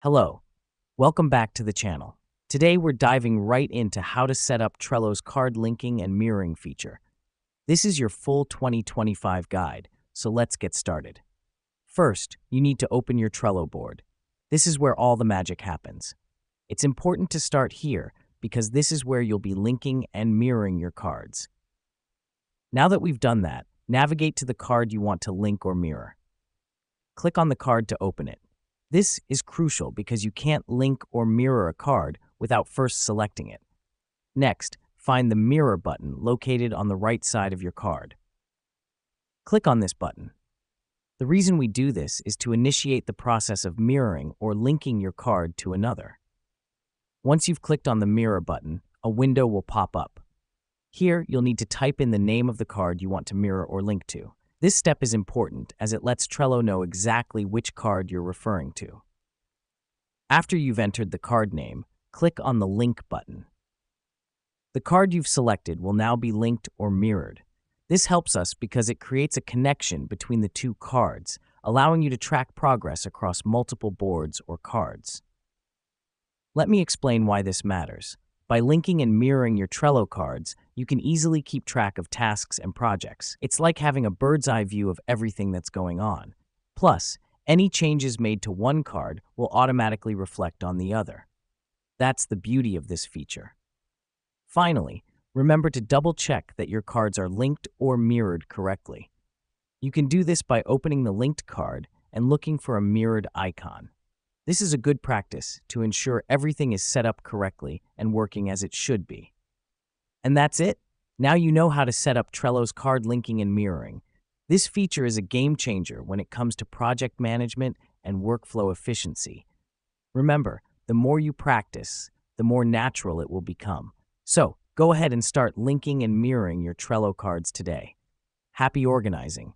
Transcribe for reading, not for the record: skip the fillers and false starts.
Hello, welcome back to the channel. Today we're diving right into how to set up Trello's card linking and mirroring feature. This is your full 2025 guide, so let's get started. First, you need to open your Trello board. This is where all the magic happens. It's important to start here because this is where you'll be linking and mirroring your cards. Now that we've done that, navigate to the card you want to link or mirror. Click on the card to open it. This is crucial because you can't link or mirror a card without first selecting it. Next, find the Mirror button located on the right side of your card. Click on this button. The reason we do this is to initiate the process of mirroring or linking your card to another. Once you've clicked on the Mirror button, a window will pop up. Here, you'll need to type in the name of the card you want to mirror or link to. This step is important as it lets Trello know exactly which card you're referring to. After you've entered the card name, click on the Link button. The card you've selected will now be linked or mirrored. This helps us because it creates a connection between the two cards, allowing you to track progress across multiple boards or cards. Let me explain why this matters. By linking and mirroring your Trello cards, you can easily keep track of tasks and projects. It's like having a bird's eye view of everything that's going on. Plus, any changes made to one card will automatically reflect on the other. That's the beauty of this feature. Finally, remember to double-check that your cards are linked or mirrored correctly. You can do this by opening the linked card and looking for a mirrored icon. This is a good practice to ensure everything is set up correctly and working as it should be. And that's it. Now you know how to set up Trello's card linking and mirroring. This feature is a game changer when it comes to project management and workflow efficiency. Remember, the more you practice, the more natural it will become. So, go ahead and start linking and mirroring your Trello cards today. Happy organizing!